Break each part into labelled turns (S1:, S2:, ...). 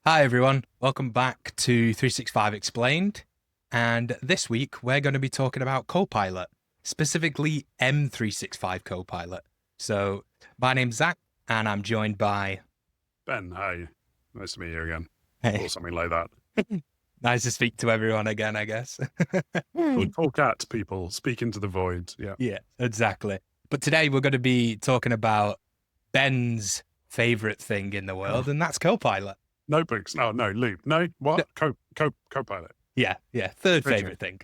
S1: Hi everyone, welcome back to 365 Explained. And this week we're going to be talking about Copilot, specifically M365 Copilot. So, my name's Zach, and I'm joined by.
S2: Ben, hi. Nice to meet you again.
S1: Hey,
S2: Or something like that.
S1: nice to speak to everyone again, I guess.
S2: Or talk at people, speak into the void. Yeah.
S1: Yeah, exactly. But today we're going to be talking about Ben's favorite thing in the world, and that's Copilot.
S2: Notebooks. No, Loop. No,
S1: No,
S2: what? Copilot.
S1: yeah, third
S2: Okay.
S1: favorite thing.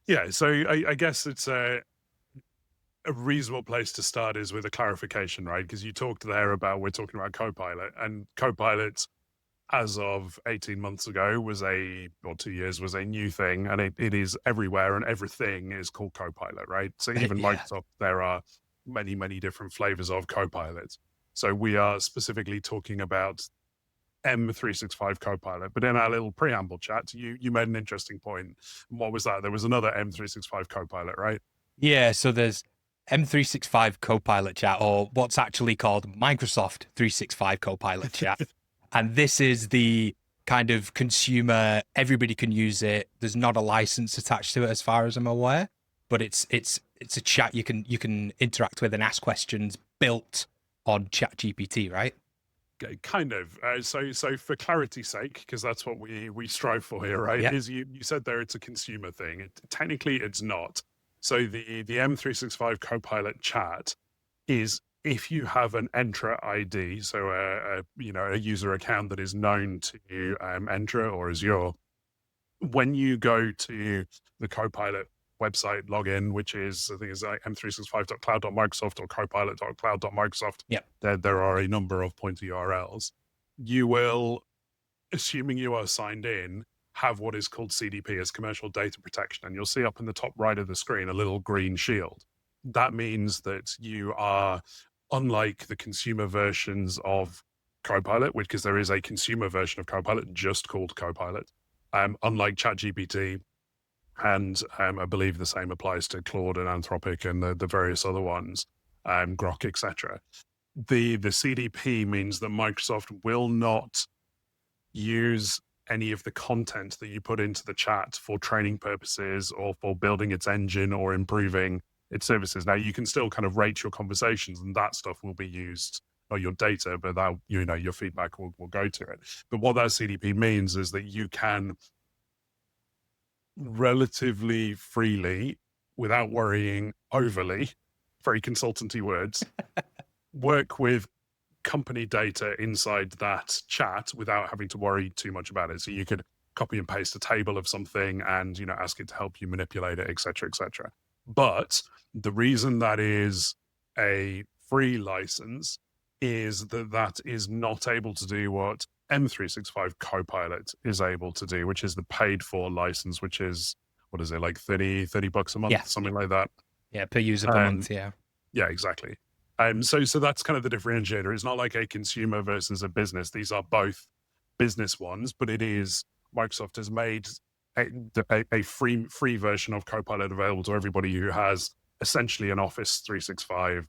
S2: Yeah, so I guess it's a reasonable place to start is with a clarification, right? Because you talked there about, we're talking about Copilot, and Copilot, as of 18 months ago, or 2 years, was a new thing, and it is everywhere, and everything is called Copilot, right? So even
S1: Yeah,
S2: Microsoft, there are many, many different flavors of Copilot. So we are specifically talking about M365 Copilot. But in our little preamble chat, you made an interesting point. What was that? There was another M365 Copilot, right?
S1: yeah, so there's M365 Copilot Chat, or what's actually called Microsoft 365 Copilot Chat. And this is the kind of consumer, everybody can use it. There's not a license attached to it as far as I'm aware, but it's a chat you can interact with and ask questions built on Chat GPT, right?
S2: Kind of. So for clarity's sake, because that's what we strive for here, right?
S1: Yeah.
S2: Is you said there it's a consumer thing. Technically, it's not. So the M365 Copilot Chat is if you have an Entra ID, so a user account that is known to Entra or Azure. When you go to the Copilot website login, which is I think is like m365.cloud.microsoft or copilot.cloud.microsoft,
S1: Yeah.
S2: there are a number of pointer URLs. You will, assuming you are signed in, have what is called CDP as commercial data protection. And you'll see up in the top right of the screen a little green shield. That means that you are, unlike the consumer versions of Copilot, because there is a consumer version of Copilot just called Copilot, unlike ChatGPT, and I believe the same applies to Claude and Anthropic and the various other ones, Grok, etc. The CDP means that Microsoft will not use any of the content that you put into the chat for training purposes or for building its engine or improving its services. Now, you can still kind of rate your conversations, and that stuff will be used, or your data, but that, your feedback will go to it. But what that CDP means is that you can relatively freely, without worrying overly, very consultancy words, work with company data inside that chat without having to worry too much about it. So you could copy and paste a table of something and, ask it to help you manipulate it, et cetera, et cetera. But the reason that is a free license is that is not able to do what M365 Copilot is able to do, which is the paid for license, which is, what is it, like 30 bucks a
S1: Yeah.
S2: month, something like that.
S1: Yeah, per user per month, yeah.
S2: Yeah, exactly. So that's kind of the differentiator. It's not like a consumer versus a business. These are both business ones, but it is Microsoft has made a free version of Copilot available to everybody who has essentially an Office 365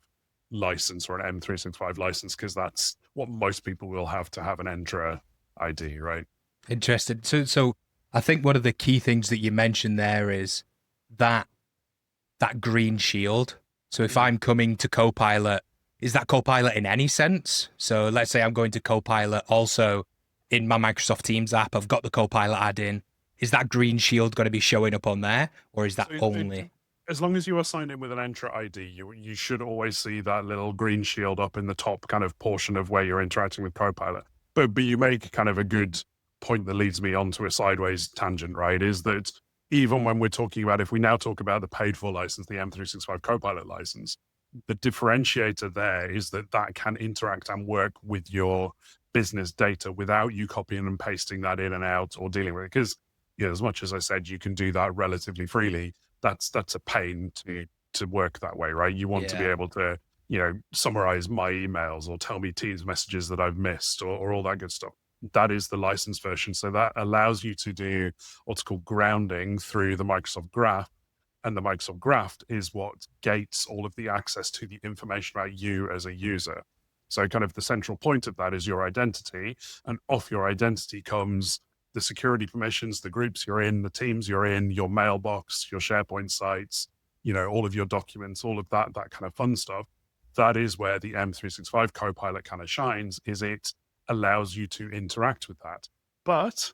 S2: license or an M365 license, because that's what most people will have to have an Entra ID, right?
S1: Interested. So I think one of the key things that you mentioned there is that that green shield. So if
S2: Mhm.
S1: I'm coming to Copilot, is that Copilot in any sense? So let's say I'm going to Copilot also in my Microsoft Teams app, I've got the Copilot add-in. Is that green shield going to be showing up on there, or is that
S2: So
S1: only?
S2: as long as you are signed in with an Entra ID, you should always see that little green shield up in the top kind of portion of where you're interacting with Copilot. But you make kind of a good point that leads me onto a sideways tangent, right? Is that even when we're talking about, if we now talk about the paid for license, the M365 Copilot license, the differentiator there is that that can interact and work with your business data without you copying and pasting that in and out or dealing with it. Because, as much as I said, you can do that relatively freely, that's a pain to work that way, right? You want to be
S1: Yeah.
S2: able to, summarize my emails or tell me Teams messages that I've missed or all that good stuff. That is the license version. So that allows you to do what's called grounding through the Microsoft Graph. And the Microsoft Graph is what gates all of the access to the information about you as a user. So kind of the central point of that is your identity, and off your identity comes the security permissions, the groups you're in, the teams you're in, your mailbox, your SharePoint sites, all of your documents, all of that kind of fun stuff. That is where the M365 Copilot kind of shines, is it allows you to interact with that. But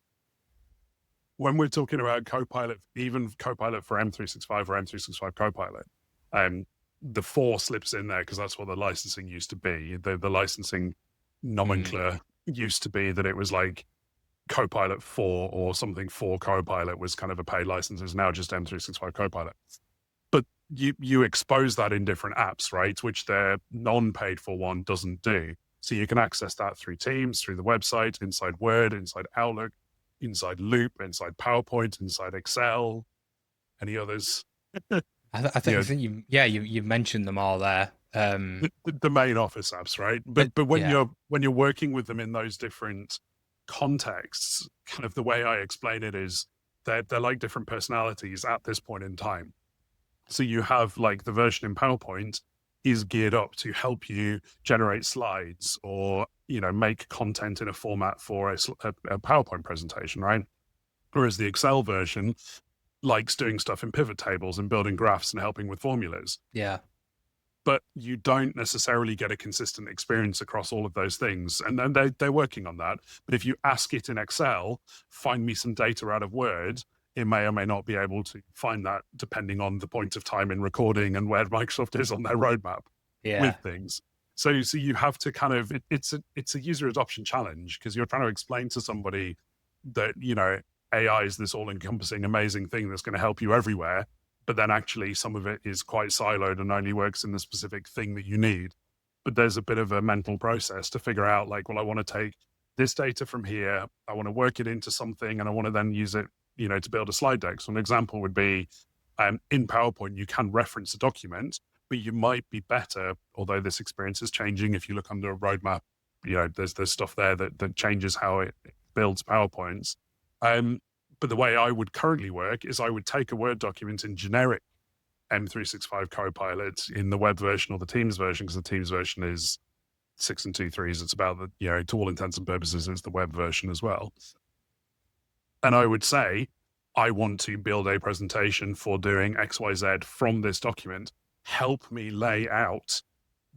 S2: when we're talking about Copilot, even Copilot for M365 or M365 Copilot, the 4 slips in there because that's what the licensing used to be. The licensing nomenclature used to be that it was like Copilot 4 or something for Copilot was kind of a paid license. It's now just M365 Copilot. But you expose that in different apps, right? Which their non-paid for one doesn't do. So you can access that through Teams, through the website, inside Word, inside Outlook, inside Loop, inside PowerPoint, inside Excel, any others.
S1: I think you mentioned them all there.
S2: The main Office apps, right? But when you're working with them in those different contexts, kind of the way I explain it is they're like different personalities at this point in time. So you have like the version in PowerPoint is geared up to help you generate slides or, make content in a format for a PowerPoint presentation, right? Whereas the Excel version likes doing stuff in pivot tables and building graphs and helping with formulas.
S1: Yeah.
S2: But you don't necessarily get a consistent experience across all of those things. And then they're working on that. But if you ask it in Excel, find me some data out of Word, it may or may not be able to find that depending on the point of time in recording and where Microsoft is on their roadmap with things. So you have to kind of, it's a user adoption challenge because you're trying to explain to somebody that, AI is this all-encompassing, amazing thing that's going to help you everywhere. But then actually some of it is quite siloed and only works in the specific thing that you need. But there's a bit of a mental process to figure out like, well, I want to take this data from here. I want to work it into something and I want to then use it, to build a slide deck. So an example would be in PowerPoint, you can reference a document, but you might be better, although this experience is changing. If you look under a roadmap, there's stuff there that changes how it builds PowerPoints. But the way I would currently work is I would take a Word document in generic M365 Copilot in the web version or the Teams version, because the Teams version is 6 and 2/3. It's about the, to all intents and purposes, it's the web version as well. And I would say, I want to build a presentation for doing XYZ from this document. Help me lay out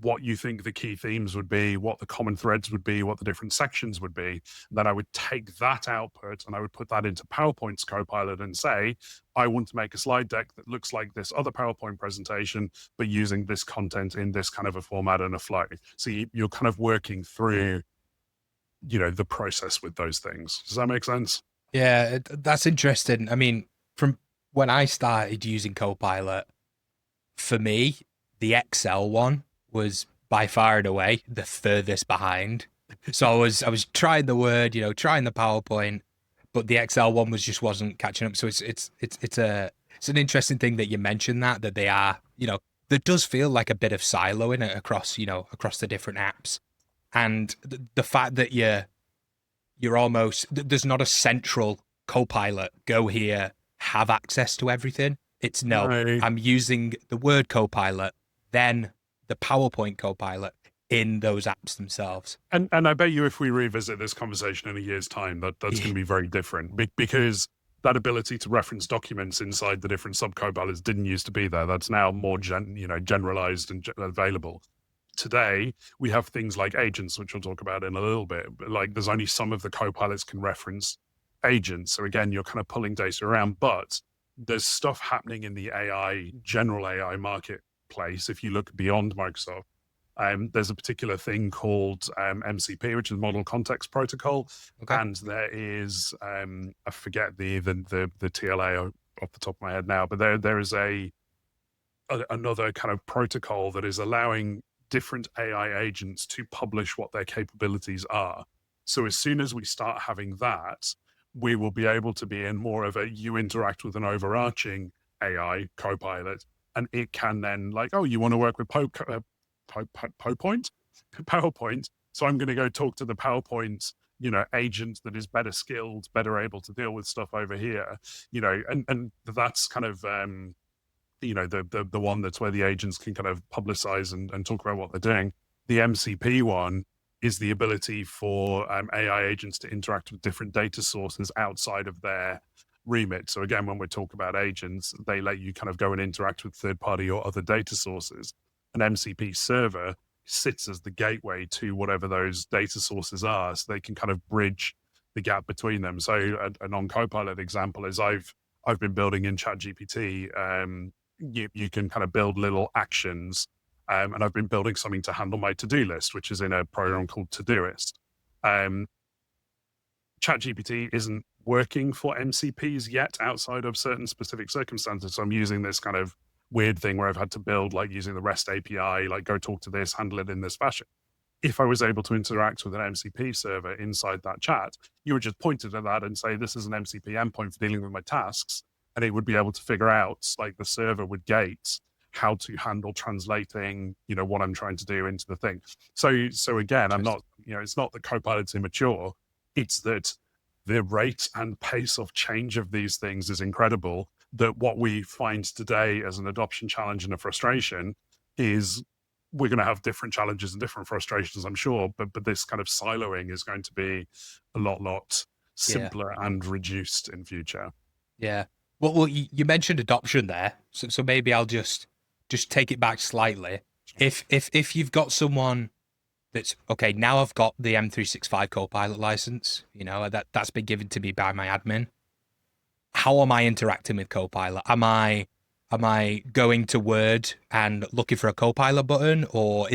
S2: what you think the key themes would be, what the common threads would be, what the different sections would be. Then I would take that output and I would put that into PowerPoint's Copilot and say, I want to make a slide deck that looks like this other PowerPoint presentation, but using this content in this kind of a format and a flow. So you're kind of working through, the process with those things. Does that make sense?
S1: Yeah, that's interesting. I mean, from when I started using Copilot, for me, the Excel one was by far and away the furthest behind. So I was trying the Word, trying the PowerPoint, but the Excel one wasn't catching up. So it's an interesting thing that you mentioned that they are, there does feel like a bit of siloing it across the different apps, and the fact that you're almost, there's not a central Copilot, go here, have access to everything. It's
S2: Right.
S1: I'm using the Word Copilot, then the PowerPoint Copilot in those apps themselves.
S2: And I bet you if we revisit this conversation in a year's time, that's going to be very different because that ability to reference documents inside the different sub-Copilots didn't used to be there. That's now more generalized and available. Today, we have things like agents, which we'll talk about in a little bit. But like there's only some of the Copilots can reference agents. So again, you're kind of pulling data around, but there's stuff happening in the general AI marketplace. If you look beyond Microsoft, there's a particular thing called MCP, which is Model Context Protocol. Okay. And there is, I forget the TLA off the top of my head now, but there is another kind of protocol that is allowing different AI agents to publish what their capabilities are. So as soon as we start having that, we will be able to be in more of a, you interact with an overarching AI Copilot, and it can then like, oh, you want to work with PowerPoint? So I'm going to go talk to the PowerPoint, agent that is better skilled, better able to deal with stuff over here, and that's kind of, the one that's where the agents can kind of publicize and talk about what they're doing. The MCP one is the ability for AI agents to interact with different data sources outside of their remit. So again, when we talk about agents, they let you kind of go and interact with third-party or other data sources. An MCP server sits as the gateway to whatever those data sources are, so they can kind of bridge the gap between them. So a non-Copilot example is I've been building in ChatGPT. You can kind of build little actions, and I've been building something to handle my to-do list, which is in a program called Todoist. ChatGPT isn't working for MCPs yet outside of certain specific circumstances. So I'm using this kind of weird thing where I've had to build, like using the REST API, like go talk to this, handle it in this fashion. If I was able to interact with an MCP server inside that chat, you would just point it at that and say, this is an MCP endpoint for dealing with my tasks. And it would be able to figure out, like the server would gate how to handle translating, what I'm trying to do into the thing. So again, I'm not, it's not that Copilot's immature. It's that the rate and pace of change of these things is incredible, that what we find today as an adoption challenge and a frustration is we're going to have different challenges and different frustrations, I'm sure, but this kind of siloing is going to be a lot simpler and reduced in future.
S1: Yeah. Well, you mentioned adoption there, so maybe I'll just take it back slightly. If you've got someone that's okay, now I've got the M365 Copilot license, that's been given to me by my admin. How am I interacting with Copilot? Am I going to Word and looking for a Copilot button, or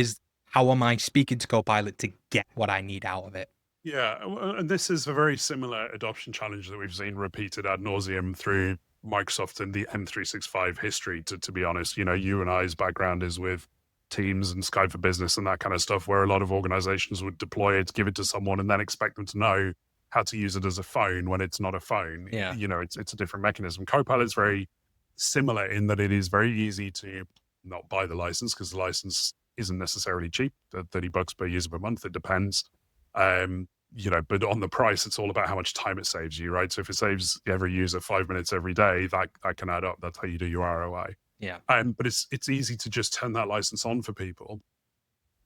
S1: how am I speaking to Copilot to get what I need out of it?
S2: Yeah, and this is a very similar adoption challenge that we've seen repeated ad nauseum through Microsoft and the M365 history, to be honest. You and I's background is with Teams and Skype for Business and that kind of stuff, where a lot of organizations would deploy it, give it to someone, and then expect them to know how to use it as a phone when it's not a phone.
S1: Yeah.
S2: It's a different mechanism. Copilot's very similar in that it is very easy to not buy the license, because the license isn't necessarily cheap, $30 per user per month. It depends. But on the price, it's all about how much time it saves you, right? So if it saves every user 5 minutes every day, that can add up. That's how you do your ROI.
S1: Yeah.
S2: But it's easy to just turn that license on for people.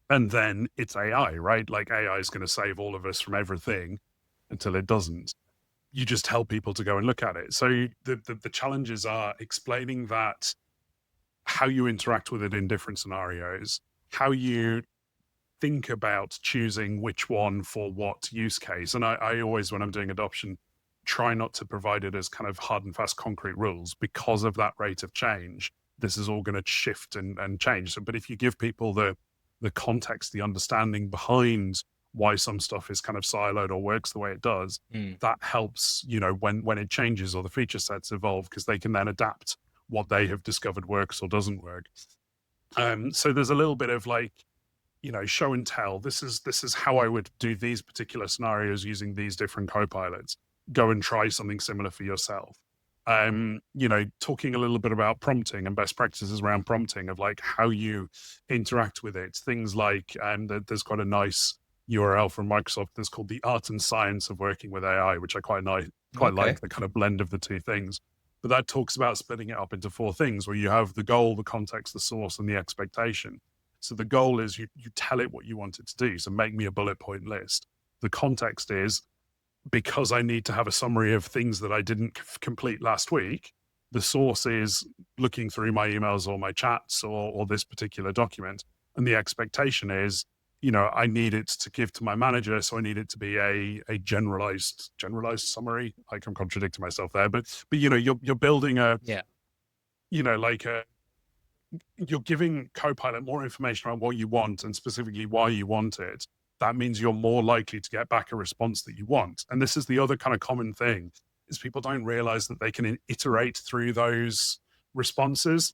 S2: And then it's AI, right? Like AI is going to save all of us from everything until it doesn't. You just tell people to go and look at it. So the challenges are explaining that, how you interact with it in different scenarios, how you think about choosing which one for what use case. And I always, when I'm doing adoption, try not to provide it as kind of hard and fast concrete rules, because of that rate of change. This is all going to shift and change. So, but if you give people the context, the understanding behind why some stuff is kind of siloed or works the way it does, that helps, when it changes or the feature sets evolve, because they can then adapt what they have discovered works or doesn't work. So there's a little bit of like, show and tell. This is how I would do these particular scenarios using these different Copilots. Go and try something similar for yourself. Talking a little bit about prompting and best practices around prompting, of like how you interact with it. Things like, there's quite a nice URL from Microsoft that's called The Art and Science of Working with AI, which I quite like the kind of blend of the two things. But that talks about splitting it up into 4 things, where you have the goal, the context, the source, and the expectation. So the goal is you tell it what you want it to do. So make me a bullet point list. The context is, because I need to have a summary of things that I didn't complete last week. The source is looking through my emails or my chats or this particular document. And the expectation is, I need it to give to my manager. So I need it to be a generalized summary. Like, I'm contradicting myself there, but you're building you're giving Copilot more information around what you want and specifically why you want it. That means you're more likely to get back a response that you want. And this is the other kind of common thing, is people don't realize that they can iterate through those responses.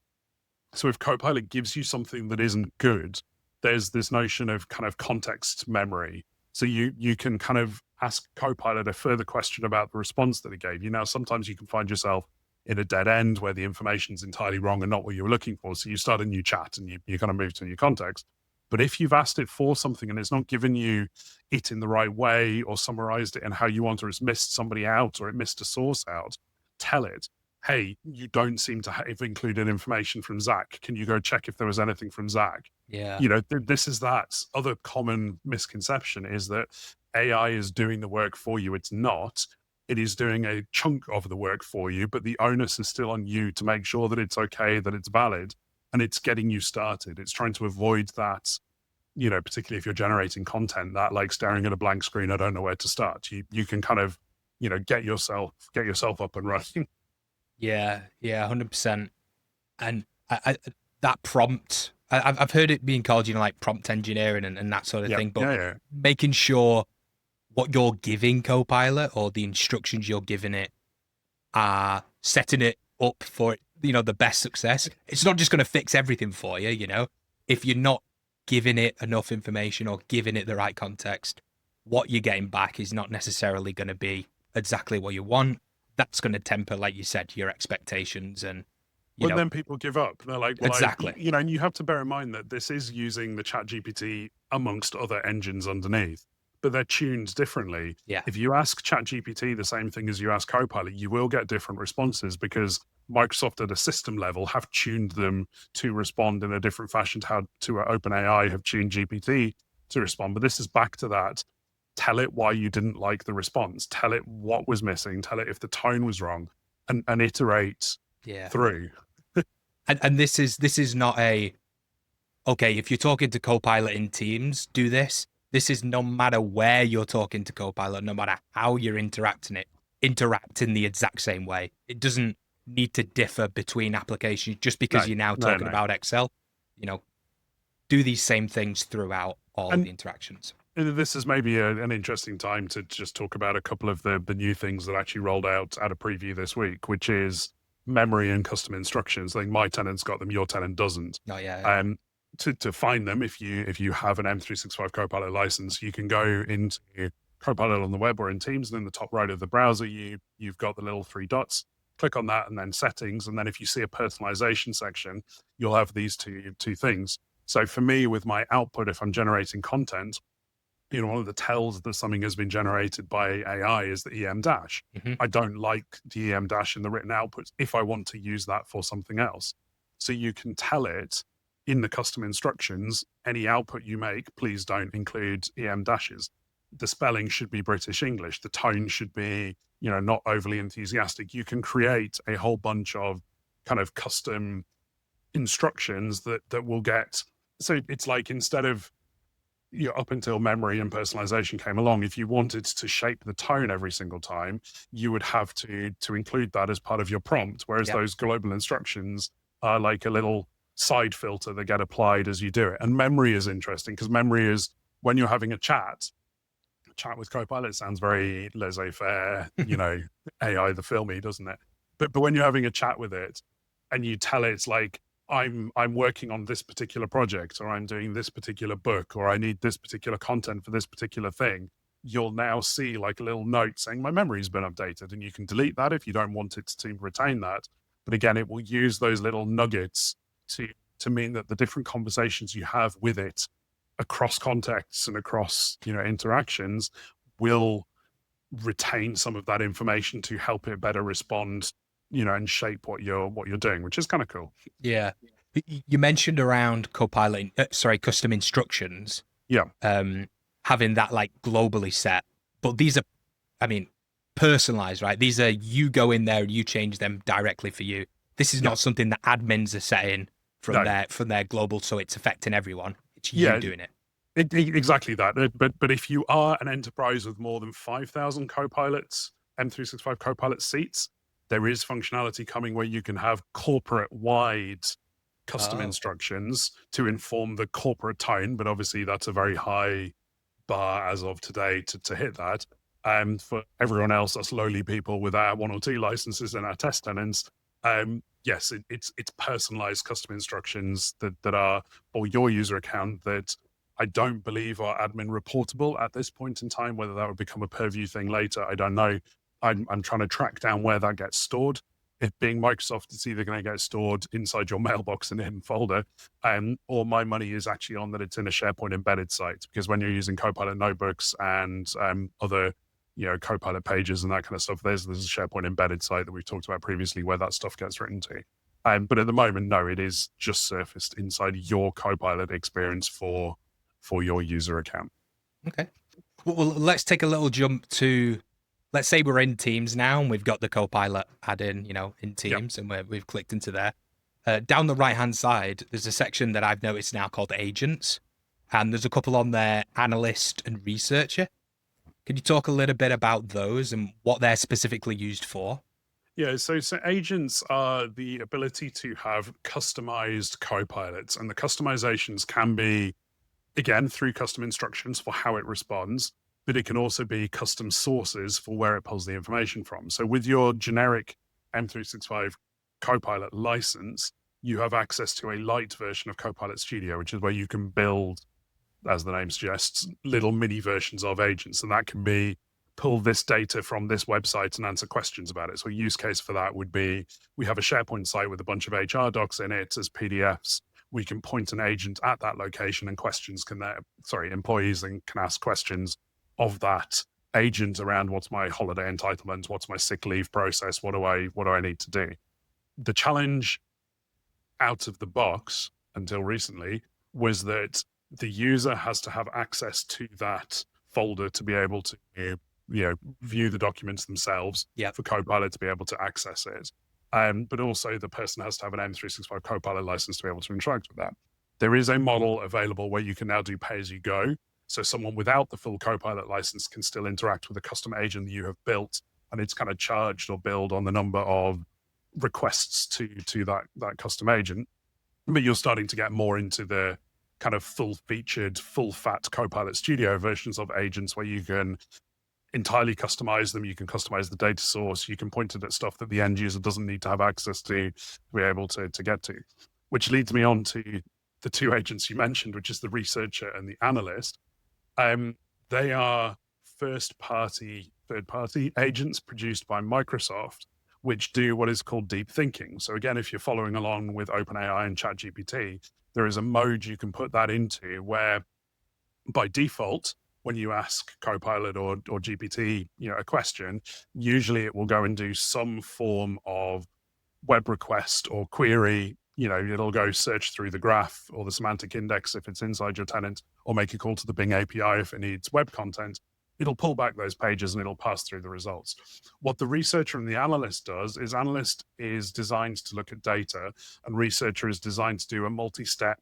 S2: So if Copilot gives you something that isn't good, there's this notion of kind of context memory. So you can kind of ask Copilot a further question about the response that it gave you. Now, sometimes you can find yourself in a dead end where the information's entirely wrong and not what you were looking for. So you start a new chat and you kind of move to a new context. But if you've asked it for something and it's not given you it in the right way, or summarized it in how you want, or it's missed somebody out, or it missed a source out, tell it. hey, you don't seem to have included information from Zach. Can you go check if there was anything from Zach?
S1: Yeah.
S2: You know, this is that other common misconception is that AI is doing the work for you. It's not. It is doing a chunk of the work for you, but the onus is still on you to make sure that it's okay, that it's valid, and it's getting you started. It's trying to avoid that, you know, particularly if you're generating content, that like staring at a blank screen, I don't know where to start. You can kind of, you know, get yourself up and running.
S1: Yeah. Yeah. 100%. And that prompt, I've heard it being called, like prompt engineering and that sort of
S2: Yeah,
S1: thing, but
S2: yeah.
S1: making sure what you're giving Copilot or the instructions you're giving it are setting it up for, the best success. It's not just going to fix everything for you, if you're not giving it enough information or giving it the right context, what you're getting back is not necessarily going to be exactly what you want. That's going to temper, like you said, your expectations and,
S2: Well, then people give up. They're like, well,
S1: exactly.
S2: you know, and you have to bear in mind that this is using the Chat GPT amongst other engines underneath, but they're tuned differently.
S1: Yeah.
S2: If you ask Chat GPT the same thing as you ask Copilot, you will get different responses because Microsoft at a system level have tuned them to respond in a different fashion to how to OpenAI have tuned GPT to respond. But this is back to that. Tell it why you didn't like the response. Tell it what was missing. Tell it if the tone was wrong and iterate through.
S1: And this is not okay, if you're talking to Copilot in Teams, do this. This is no matter where you're talking to Copilot, no matter how you're interact in the exact same way. It doesn't need to differ between applications just because you're now talking about Excel. Do these same things throughout all of the interactions.
S2: This is maybe an interesting time to just talk about a couple of the new things that actually rolled out at a preview this week, which is memory and custom instructions. Like my tenant's got them, your tenant doesn't.
S1: Oh yeah.
S2: To find them, if you have an M365 Copilot license, you can go into Copilot on the web or in Teams, and in the top right of the browser, you've got the little three dots. Click on that, and then settings, and then if you see a personalization section, you'll have these two things. So for me, with my output, if I'm generating content, one of the tells that something has been generated by AI is the EM dash.
S1: Mm-hmm.
S2: I don't like the EM dash in the written outputs if I want to use that for something else. So you can tell it in the custom instructions, any output you make, please don't include EM dashes. The spelling should be British English. The tone should be, not overly enthusiastic. You can create a whole bunch of kind of custom instructions that will get. So it's like instead of, up until memory and personalization came along, if you wanted to shape the tone every single time, you would have to include that as part of your prompt. Whereas those global instructions are like a little side filter that get applied as you do it. And memory is interesting because memory is when you're having a chat with Copilot sounds very laissez-faire, AI the filmy, doesn't it? But when you're having a chat with it and you tell it like, I'm working on this particular project, or I'm doing this particular book, or I need this particular content for this particular thing, you'll now see like a little note saying my memory's been updated, and you can delete that if you don't want it to retain that. But again, it will use those little nuggets to mean that the different conversations you have with it across contexts and across, interactions will retain some of that information to help it better respond, and shape what you're doing, which is kind of cool.
S1: Yeah. You mentioned around Copilot, custom instructions.
S2: Yeah.
S1: Having that like globally set, but these are, personalized, right? These are, you go in there and you change them directly for you. This is not something that admins are setting from their global, so it's affecting everyone. It's you doing it.
S2: Exactly that. But if you are an enterprise with more than 5,000 Copilots, M365 Copilot seats, there is functionality coming where you can have corporate-wide custom instructions to inform the corporate tone, but obviously that's a very high bar as of today to hit that. And for everyone else, us lowly people with our 1 or 2 licenses and our test tenants, yes, it's personalized custom instructions that are for your user account that I don't believe are admin reportable at this point in time. Whether that would become a purview thing later, I don't know. I'm trying to track down where that gets stored. If being Microsoft, it's either going to get stored inside your mailbox in a hidden folder, or my money is actually on that it's in a SharePoint embedded site. Because when you're using Copilot notebooks and other Copilot pages and that kind of stuff. There's a SharePoint embedded site that we've talked about previously where that stuff gets written to. But at the moment, no, it is just surfaced inside your Copilot experience for your user account.
S1: Okay. Well, let's take a little jump to, let's say we're in Teams now and we've got the Copilot add-in, in Teams, and we've clicked into there. Down the right-hand side, there's a section that I've noticed now called Agents, and there's a couple on there, Analyst and Researcher. Can you talk a little bit about those and what they're specifically used for?
S2: Yeah, so agents are the ability to have customized Copilots, and the customizations can be, again, through custom instructions for how it responds, but it can also be custom sources for where it pulls the information from. So with your generic M365 Copilot license, you have access to a light version of Copilot Studio, which is where you can build, as the name suggests, little mini versions of agents. And that can be pull this data from this website and answer questions about it. So a use case for that would be, we have a SharePoint site with a bunch of HR docs in it as PDFs. We can point an agent at that location and employees then can ask questions of that agent around what's my holiday entitlement, what's my sick leave process, what do I need to do? The challenge out of the box until recently was that the user has to have access to that folder to be able to view the documents themselves, for Copilot to be able to access it. But also the person has to have an M365 Copilot license to be able to interact with that. There is a model available where you can now do pay as you go. So someone without the full Copilot license can still interact with a custom agent that you have built, and it's kind of charged or billed on the number of requests to that custom agent. But you're starting to get more into the kind of full-featured, full-fat Copilot Studio versions of agents where you can entirely customize them. You can customize the data source. You can point it at stuff that the end user doesn't need to have access to be able to get to, which leads me on to the two agents you mentioned, which is the researcher and the analyst. They are third-party agents produced by Microsoft, which do what is called deep thinking. So again, if you're following along with OpenAI and ChatGPT, there is a mode you can put that into where by default, when you ask Copilot or GPT, a question, usually it will go and do some form of web request or query. It'll go search through the graph or the semantic index if it's inside your tenant, or make a call to the Bing API if it needs web content. It'll pull back those pages and it'll pass through the results. What the researcher and the analyst does is, analyst is designed to look at data, and researcher is designed to do a multi-step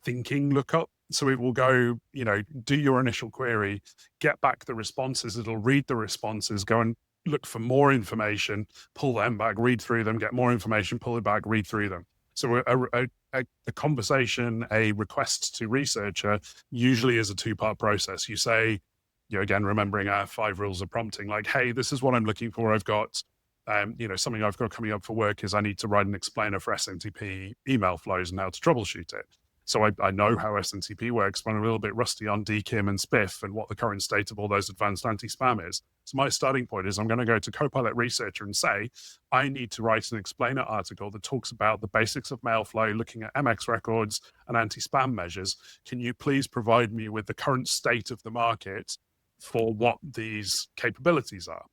S2: thinking lookup. So it will go, do your initial query, get back the responses. It'll read the responses, go and look for more information, pull them back, read through them, get more information, pull it back, read through them. So a conversation, a request to researcher usually is a two-part process. You say, again, remembering our 5 rules of prompting, like, hey, this is what I'm looking for. I've got, something I've got coming up for work is I need to write an explainer for SMTP email flows and how to troubleshoot it. So I know how SMTP works, but I'm a little bit rusty on DKIM and SPIF and what the current state of all those advanced anti-spam is. So my starting point is I'm going to go to Copilot Researcher and say, I need to write an explainer article that talks about the basics of mail flow, looking at MX records and anti-spam measures. Can you please provide me with the current state of the market for what these capabilities are?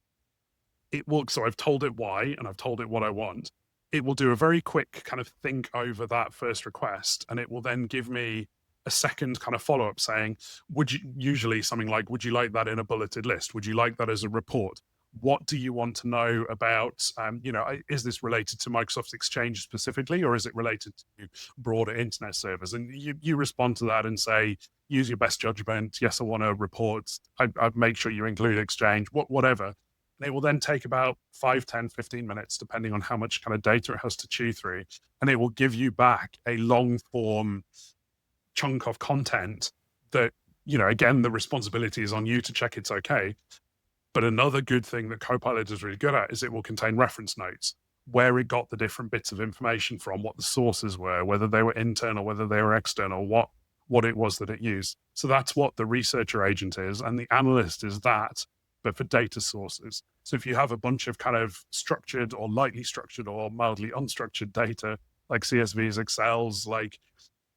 S2: It will. So I've told it why, and I've told it what I want. It will do a very quick kind of think over that first request, and it will then give me a second kind of follow-up saying, usually something like, would you like that in a bulleted list? Would you like that as a report? What do you want to know about, is this related to Microsoft Exchange specifically, or is it related to broader internet servers? And you respond to that and say, use your best judgment. Yes, I want a report. I'd make sure you include Exchange, whatever. And it will then take about 5, 10, 15 minutes, depending on how much kind of data it has to chew through. And it will give you back a long form chunk of content that, again, the responsibility is on you to check it's okay. But another good thing that Copilot is really good at is it will contain reference notes, where it got the different bits of information from, what the sources were, whether they were internal, whether they were external, what it was that it used. So that's what the researcher agent is. And the analyst is that, but for data sources. So if you have a bunch of kind of structured or lightly structured or mildly unstructured data, like CSVs, Excels, like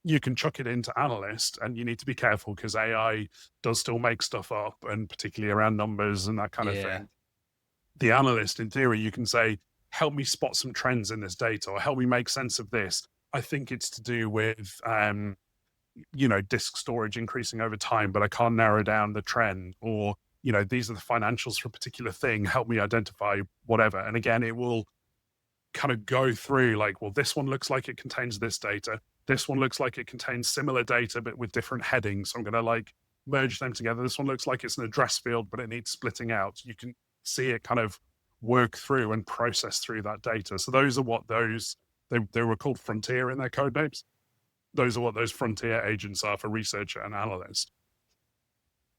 S2: you can chuck it into analyst, and you need to be careful because AI does still make stuff up, and particularly around numbers and that kind of
S1: Yeah.
S2: thing. The analyst, in theory, you can say, help me spot some trends in this data, or help me make sense of this. I think it's to do with, disk storage increasing over time, but I can't narrow down the trend, or, these are the financials for a particular thing. Help me identify whatever. And again, it will kind of go through like, well, this one looks like it contains this data. This one looks like it contains similar data, but with different headings. So I'm going to like merge them together. This one looks like it's an address field, but it needs splitting out. You can see it kind of work through and process through that data. So those are what they were called Frontier in their code names. Those are what those Frontier agents are for researcher and analyst.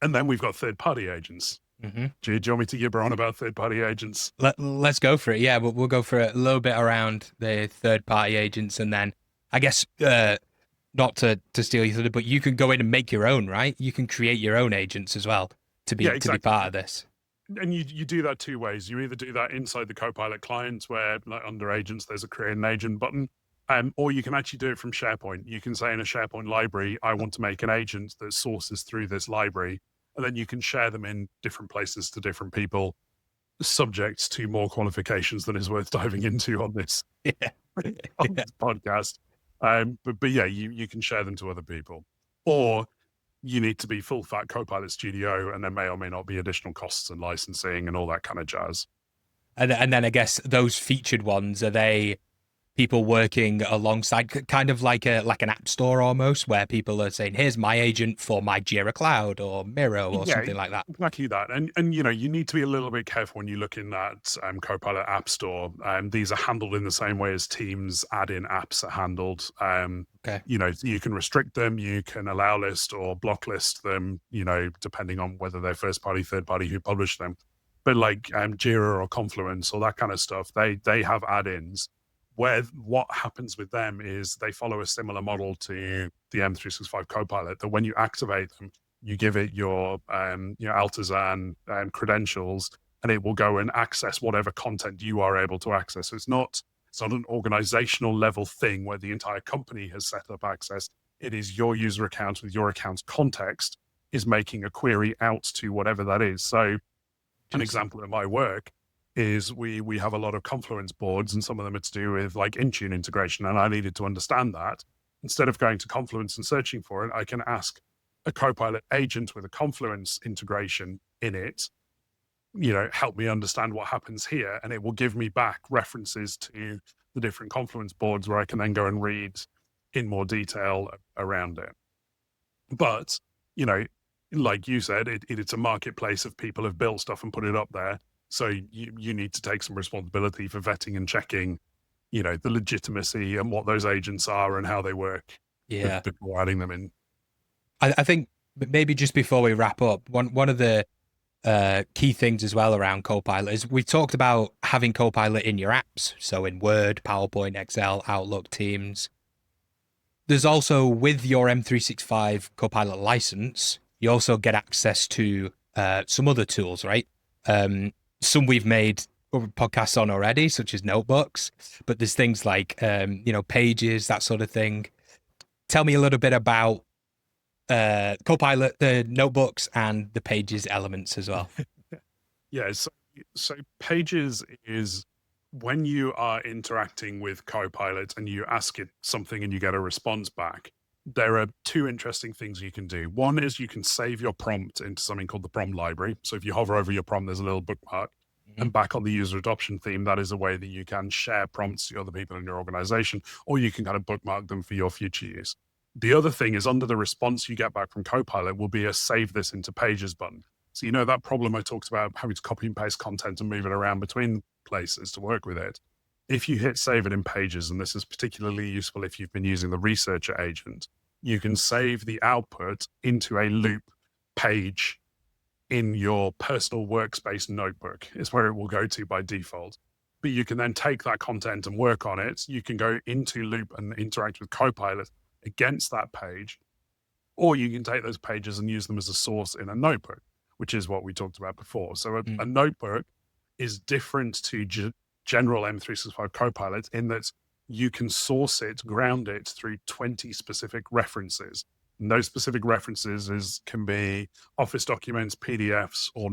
S2: And then we've got third-party agents.
S1: Mm-hmm.
S2: Do you want me to gibber on about third-party agents?
S1: Let's go for it. Yeah, we'll go for a little bit around the third-party agents, and then I guess not to steal your thunder, but you can go in and make your own, right? You can create your own agents as well to be part of this.
S2: And you do that two ways. You either do that inside the Copilot client, where like under agents there's a create an agent button, or you can actually do it from SharePoint. You can say in a SharePoint library, I want to make an agent that sources through this library, and then you can share them in different places to different people, subject to more qualifications than is worth diving into on this, on this podcast. But yeah, you can share them to other people, or you need to be full fat Copilot Studio, and there may or may not be additional costs and licensing and all that kind of jazz.
S1: And then I guess those featured ones, are they people working alongside, kind of like an app store almost, where people are saying, here's my agent for my Jira Cloud or Miro or something like that?
S2: Exactly that. And you need to be a little bit careful when you look in that Copilot app store. These are handled in the same way as Teams add-in apps are handled.
S1: Okay.
S2: You can restrict them, you can allow list or block list them, depending on whether they're first party, third party who publish them. But like Jira or Confluence or that kind of stuff, they have add-ins. Where what happens with them is they follow a similar model to the M365 Copilot, that when you activate them, you give it your Altazan credentials, and it will go and access whatever content you are able to access. So it's not an organizational level thing where the entire company has set up access. It is your user account with your account's context is making a query out to whatever that is. So an example of my work is we have a lot of Confluence boards, and some of them it's to do with like Intune integration. And I needed to understand that. Instead of going to Confluence and searching for it, I can ask a Copilot agent with a Confluence integration in it, help me understand what happens here. And it will give me back references to the different Confluence boards where I can then go and read in more detail around it. But, like you said, it's a marketplace of people have built stuff and put it up there. So you need to take some responsibility for vetting and checking, the legitimacy and what those agents are and how they work.
S1: Yeah.
S2: Before adding them in.
S1: I think maybe just before we wrap up, one of the key things as well around Copilot is we talked about having Copilot in your apps. So in Word, PowerPoint, Excel, Outlook, Teams. There's also, with your M365 Copilot license, you also get access to some other tools, right? Some we've made podcasts on already, such as notebooks, but there's things like, Pages, that sort of thing. Tell me a little bit about Copilot, the notebooks, and the Pages elements as well.
S2: Yeah, so Pages is when you are interacting with Copilot and you ask it something and you get a response back. There are two interesting things you can do. One is you can save your prompt into something called the prompt library. So if you hover over your prompt, there's a little bookmark. Mm-hmm. And back on the user adoption theme, that is a way that you can share prompts to other people in your organization, or you can kind of bookmark them for your future use. The other thing is, under the response you get back from Copilot will be a save this into Pages button. So that problem I talked about, having to copy and paste content and move it around between places to work with it. If you hit save it in Pages, and this is particularly useful if you've been using the researcher agent, you can save the output into a loop page in your personal workspace notebook. Is where it will go to by default. But you can then take that content and work on it. You can go into loop and interact with Copilot against that page, or you can take those pages and use them as a source in a notebook, which is what we talked about before. So a notebook is different to general M365 Copilot in that you can source it, ground it through 20 specific references. And those specific references can be Office documents, PDFs, or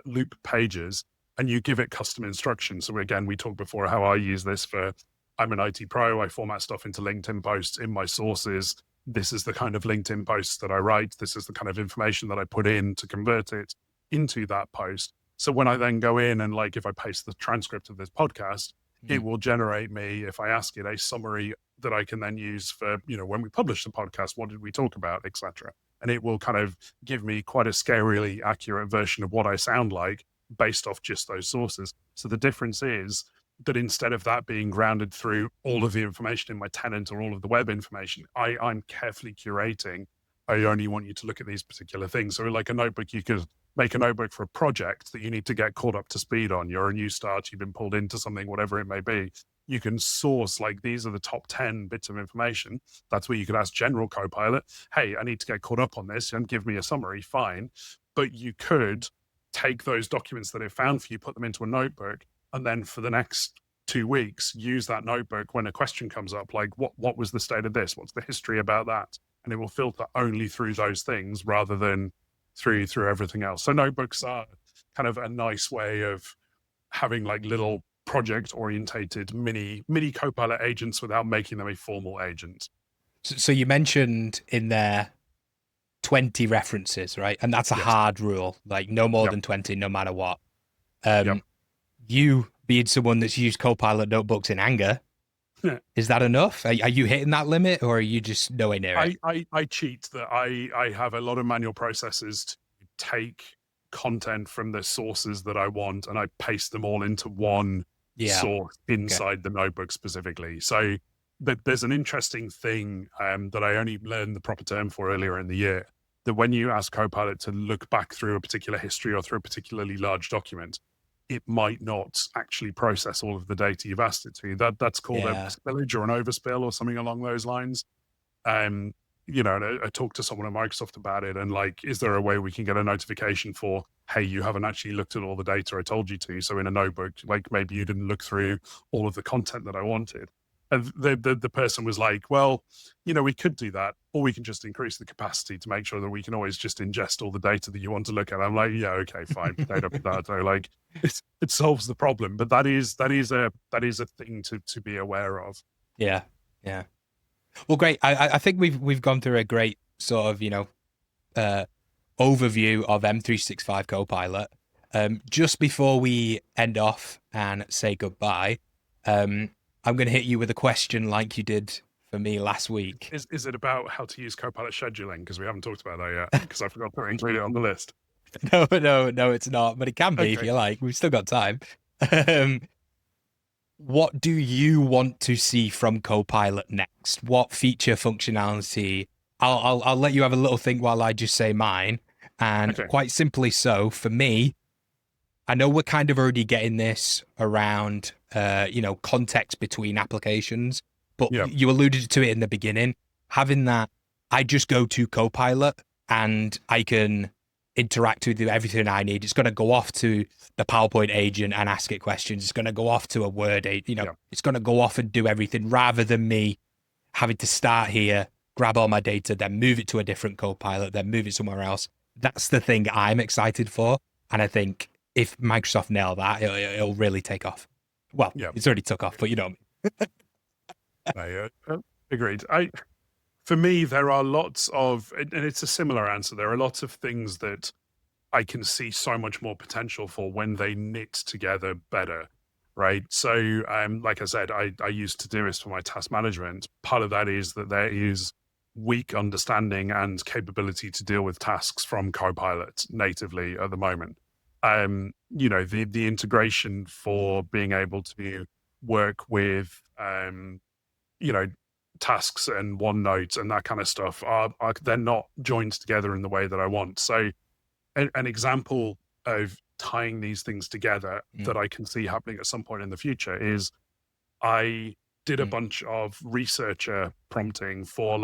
S2: loop pages, and you give it custom instructions. So again, we talked before how I use this for, I'm an IT pro, I format stuff into LinkedIn posts in my sources. This is the kind of LinkedIn posts that I write. This is the kind of information that I put in to convert it into that post. So when I then go in and if I paste the transcript of this podcast, it will generate me, if I ask it, a summary that I can then use for, when we publish the podcast, what did we talk about, etc. And it will kind of give me quite a scarily accurate version of what I sound like based off just those sources. So the difference is that instead of that being grounded through all of the information in my tenant or all of the web information, I'm carefully curating. I only want you to look at these particular things. So like a notebook, you could make a notebook for a project that you need to get caught up to speed on. You're a new start, you've been pulled into something, whatever it may be. You can source, these are the top 10 bits of information. That's where you could ask General Copilot, hey, I need to get caught up on this and give me a summary, fine. But you could take those documents that it found for you, put them into a notebook, and then for the next 2 weeks, use that notebook when a question comes up, like what was the state of this? What's the history about that? And it will filter only through those things rather than through everything else. So notebooks are kind of a nice way of having little project orientated mini Copilot agents without making them a formal agent.
S1: So you mentioned in there 20 references, right? And that's a hard rule, no more than 20, no matter what. You being someone that's used Copilot notebooks in anger, is that enough? Are you hitting that limit, or are you just nowhere near it?
S2: I cheat that I have a lot of manual processes to take content from the sources that I want, and I paste them all into one source inside the notebook specifically. So there's an interesting thing that I only learned the proper term for earlier in the year, that when you ask Copilot to look back through a particular history or through a particularly large document, it might not actually process all of the data you've asked it to. That's called a spillage or an overspill or something along those lines. And I talked to someone at Microsoft about it, and is there a way we can get a notification for, hey, you haven't actually looked at all the data I told you to? So in a notebook, maybe you didn't look through all of the content that I wanted. And the person was like, well, we could do that, or we can just increase the capacity to make sure that we can always just ingest all the data that you want to look at. I'm like, yeah, okay, fine, potato, potato. It solves the problem, but that is a thing to be aware of.
S1: Yeah. Well, great. I think we've gone through a great sort of overview of M365 Copilot. Just before we end off and say goodbye, I'm going to hit you with a question like you did for me last week.
S2: Is it about how to use Copilot scheduling? Because we haven't talked about that yet, because I forgot to include it on the list.
S1: No, it's not, but it can be if you like. We've still got time. What do you want to see from Copilot next? What feature functionality? I'll let you have a little think while I just say mine. And quite simply so, for me, I know we're kind of already getting this around, context between applications, but you alluded to it in the beginning. Having that, I just go to Copilot and I can interact with everything I need. It's going to go off to the PowerPoint agent and ask it questions. It's going to go off to a Word agent. It's going to go off and do everything rather than me having to start here, grab all my data, then move it to a different Copilot, then move it somewhere else. That's the thing I'm excited for. And I think if Microsoft nail that, it'll really take off. Well, it's already took off, but you know what I mean.
S2: Agreed. For me, there are lots of, and it's a similar answer, there are lots of things that I can see so much more potential for when they knit together better, right? So, like I said, I used to do this for my task management. Part of that is that there is weak understanding and capability to deal with tasks from Copilot natively at the moment. The integration for being able to work with, tasks and OneNote and that kind of stuff are they're not joined together in the way that I want. So an example of tying these things together that I can see happening at some point in the future is I did a bunch of researcher prompting for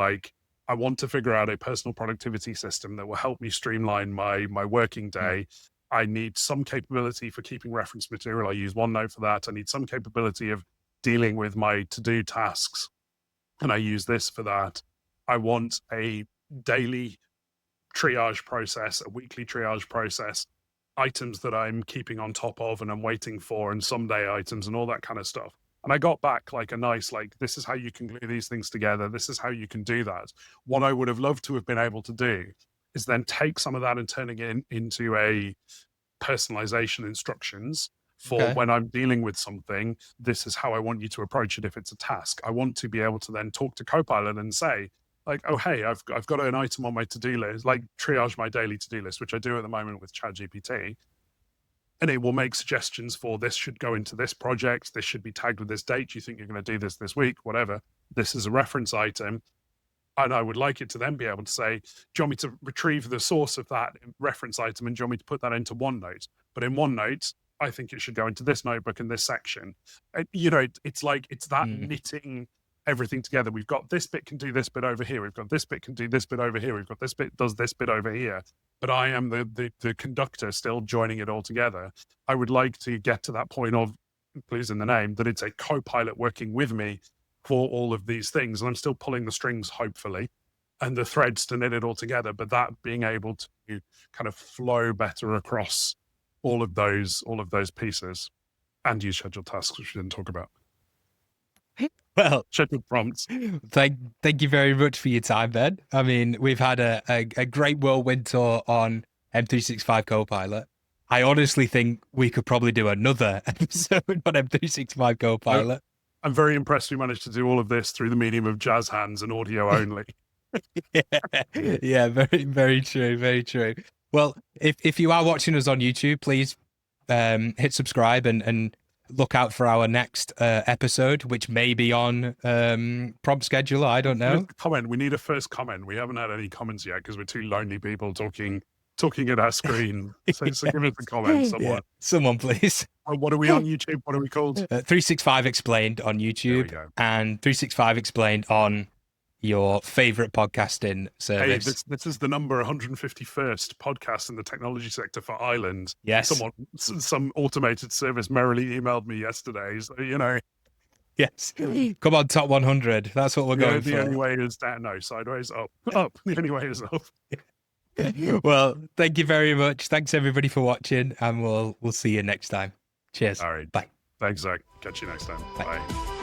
S2: I want to figure out a personal productivity system that will help me streamline my working day. I need some capability for keeping reference material. I use OneNote for that. I need some capability of dealing with my to-do tasks, and I use this for that. I want a daily triage process, a weekly triage process, items that I'm keeping on top of and I'm waiting for, and someday items and all that kind of stuff. And I got back like a nice, like, this is how you can glue these things together. This is how you can do that. What I would have loved to have been able to do is then take some of that and turning it into a personalization instructions for when I'm dealing with something. This is how I want you to approach it if it's a task. I want to be able to then talk to Copilot and say, like, oh, hey, I've got an item on my to-do list, like triage my daily to-do list, which I do at the moment with ChatGPT. And it will make suggestions for this should go into this project. This should be tagged with this date. You think you're going to do this week, whatever. This is a reference item. And I would like it to then be able to say, do you want me to retrieve the source of that reference item? And do you want me to put that into OneNote? But in OneNote, I think it should go into this notebook in this section. It's like, it's that knitting everything together. We've got this bit can do this bit over here. We've got this bit can do this bit over here. We've got this bit does this bit over here. But I am the conductor still joining it all together. I would like to get to that point of, please in the name, that it's a Copilot working with me for all of these things. And I'm still pulling the strings, hopefully, and the threads to knit it all together. But that being able to kind of flow better across all of those pieces, and use scheduled tasks, which we didn't talk about.
S1: Well,
S2: scheduled prompts.
S1: Thank you very much for your time, Ben. I mean, we've had a great whirlwind tour on M365 Copilot. I honestly think we could probably do another episode on M365 Copilot.
S2: I'm very impressed we managed to do all of this through the medium of jazz hands and audio only.
S1: Yeah, very, very true. Very true. Well, if you are watching us on YouTube, please hit subscribe and look out for our next episode, which may be on prompt scheduler. I don't know.
S2: Comment. We need a first comment. We haven't had any comments yet because we're two lonely people talking at our screen. So give us a comment, someone.
S1: Yeah, someone, please.
S2: What are we on YouTube? What are we called?
S1: 365 Explained on YouTube and 365 Explained on your favorite podcasting service.
S2: Hey, this is the number 151st podcast in the technology sector for Ireland.
S1: Yes.
S2: Some automated service merrily emailed me yesterday. So,
S1: Yes. Come on, top 100. That's what we're going for.
S2: The only way is down. No, sideways, up. Up. The only way is up.
S1: Well, thank you very much. Thanks everybody for watching, and we'll see you next time. Cheers.
S2: All right.
S1: Bye.
S2: Thanks, Zach. Catch you next time. Bye.